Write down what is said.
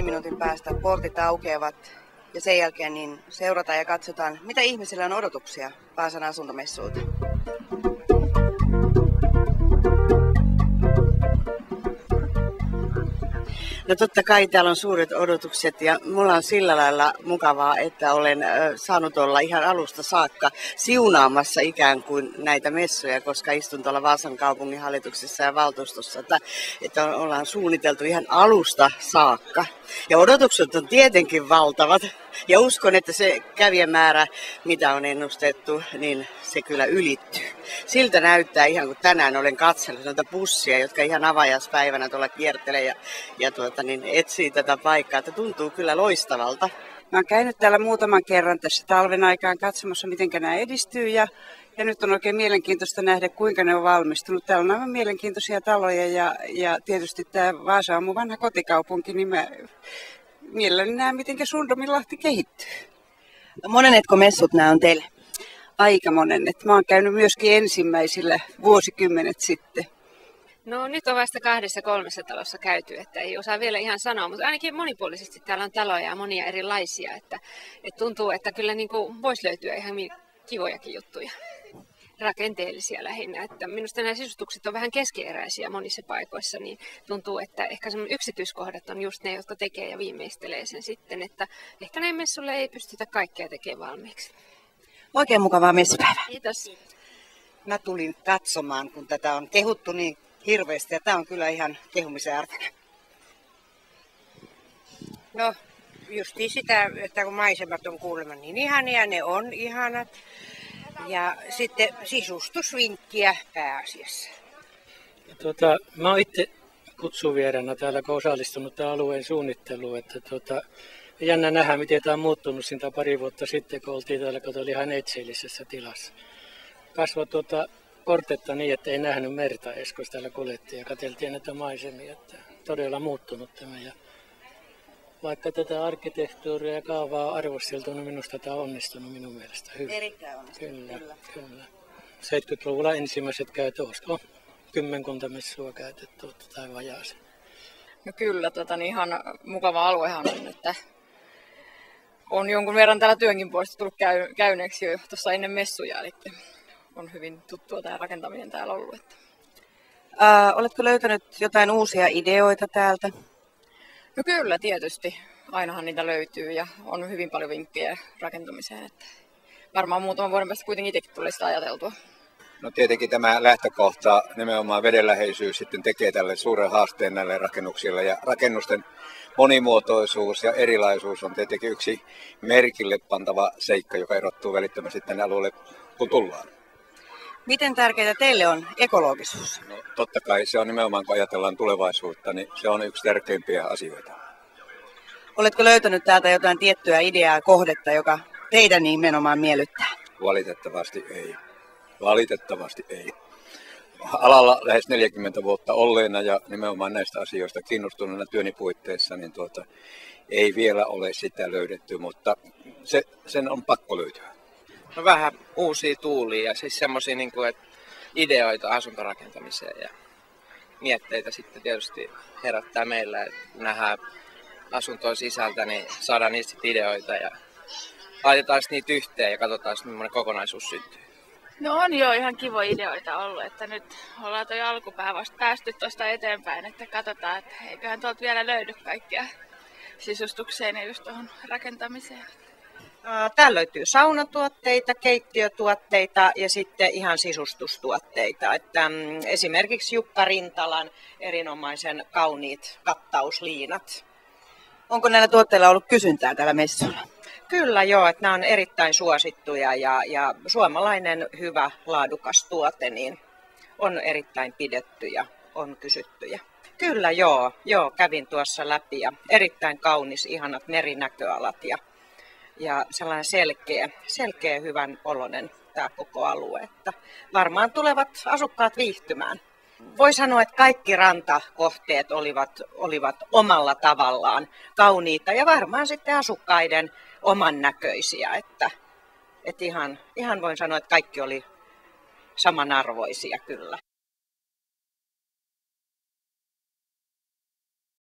Minuutin päästä portit aukeavat ja sen jälkeen niin seurataan ja katsotaan, mitä ihmisillä on odotuksia Vaasan asuntomessuilta. No totta kai täällä on suuret odotukset ja mulla on sillä lailla mukavaa, että olen saanut olla ihan alusta saakka siunaamassa ikään kuin näitä messuja, koska istun tuolla Vaasan kaupunginhallituksessa ja valtuustossa, että ollaan suunniteltu ihan alusta saakka. Ja odotukset on tietenkin valtavat ja uskon, että se kävijämäärä, mitä on ennustettu, niin se kyllä ylittyy. Siltä näyttää ihan kun tänään olen katsellut noita bussia, jotka ihan avajaispäivänä tuolla kiertelee ja etsii tätä paikkaa, että tuntuu kyllä loistavalta. Mä oon käynyt täällä muutaman kerran tässä talven aikaan katsomassa, miten nämä edistyy ja nyt on oikein mielenkiintoista nähdä, kuinka ne on valmistunut. Täällä on aivan mielenkiintoisia taloja ja tietysti tämä Vaasa on mun vanha kotikaupunki, niin mä mielelläni näen, miten Sundominlahti kehittyy. Monenetko messut nämä on teille? Aika monen. Mä oon käynyt myöskin ensimmäisillä vuosikymmenet sitten. No nyt on vasta 2-3 talossa käyty, että ei osaa vielä ihan sanoa, mutta ainakin monipuolisesti täällä on taloja ja monia erilaisia, että tuntuu, että kyllä niin kuin voisi löytyä ihan kivojakin juttuja, rakenteellisia lähinnä. Että minusta nämä sisustukset on vähän keskeeräisiä monissa paikoissa, niin tuntuu, että ehkä yksityiskohdat on just ne, jotka tekee ja viimeistelee sen sitten, että ehkä näin messulle ei pystytä kaikkea tekemään valmiiksi. Oikein mukavaa messupäivää. Kiitos. Mä tulin katsomaan, kun tätä on kehuttu niin hirveästi ja tää on kyllä ihan kehumisen arvoinen. No justiin sitä, että kun maisemat on kuulemma niin ihania, ne on ihanat. Ja sitten sisustusvinkkiä pääasiassa. Mä oon itse kutsuvieraana täällä, kun osallistunut tämän alueen suunnitteluun. Että jännä nähdä, miten tämä on muuttunut siitä pari vuotta sitten, kun oltiin täällä, kun oli ihan neitseellisessä tilassa. Kasvoi portetta niin, että ei nähnyt merta edes, kun täällä kuljettiin ja katseltiin näitä maisemia. Että todella muuttunut tämä. Ja vaikka tätä arkkitehtuuria ja kaavaa on arvosteltu, niin minusta tämä on onnistunut minun mielestä hyvin. Erittäin onnistunut, kyllä. 70-luvulla ensimmäiset käytöt, olisiko kymmenkunta messua käytetty tai vajaaseen. No kyllä, ihan mukava aluehan on, että on jonkun verran täällä työnkin puolesta tullut käyneeksi jo tuossa ennen messuja, eli on hyvin tuttua tämä rakentaminen täällä ollut. Oletko löytänyt jotain uusia ideoita täältä? No kyllä, tietysti. Ainahan niitä löytyy ja on hyvin paljon vinkkejä rakentamiseen. Että varmaan muutaman vuoden päästä kuitenkin itsekin tulee sitä ajateltua. No tietenkin tämä lähtökohta, nimenomaan vedenläheisyys, sitten tekee tälle suuren haasteen näille rakennuksille. Ja rakennusten monimuotoisuus ja erilaisuus on tietenkin yksi merkille pantava seikka, joka erottuu välittömästi tänne alueelle, kun tullaan. Miten tärkeää teille on ekologisuus? No, totta kai se on nimenomaan, kun ajatellaan tulevaisuutta, niin se on yksi tärkeimpiä asioita. Oletko löytänyt täältä jotain tiettyä ideaa, kohdetta, joka teidän nimenomaan miellyttää? Valitettavasti ei. Valitettavasti ei. Alalla lähes 40 vuotta olleena ja nimenomaan näistä asioista kiinnostuneena työni puitteissa, niin ei vielä ole sitä löydetty, mutta sen on pakko löytyä. No vähän uusia tuulia ja siis semmoisia ideoita asuntorakentamiseen ja mietteitä sitten tietysti herättää meillä, että nähdään asuntoa sisältä, niin saadaan niistä ideoita ja laitetaan niitä yhteen ja katsotaan, millainen kokonaisuus syntyy. No on jo ihan kivoja ideoita ollut, että nyt ollaan toi alkupää vasta päästy tuosta eteenpäin, että katsotaan, että eiköhän tuolta vielä löydy kaikkea sisustukseen ja just tuohon rakentamiseen. Täällä löytyy saunatuotteita, keittiötuotteita ja sitten ihan sisustustuotteita. Että esimerkiksi Jukka Rintalan erinomaisen kauniit kattausliinat. Onko näillä tuotteilla ollut kysyntää täällä messuilla? Kyllä joo, että nämä on erittäin suosittuja ja suomalainen hyvä laadukas tuote niin on erittäin pidetty ja on kysyttyjä. Kyllä joo, kävin tuossa läpi ja erittäin kaunis, ihanat merinäköalat ja sellainen selkeä hyvän oloinen tämä koko alue, että varmaan tulevat asukkaat viihtymään. Voi sanoa, että kaikki rantakohteet olivat omalla tavallaan kauniita ja varmaan sitten asukkaiden oman näköisiä, että ihan voin sanoa, että kaikki oli samanarvoisia kyllä.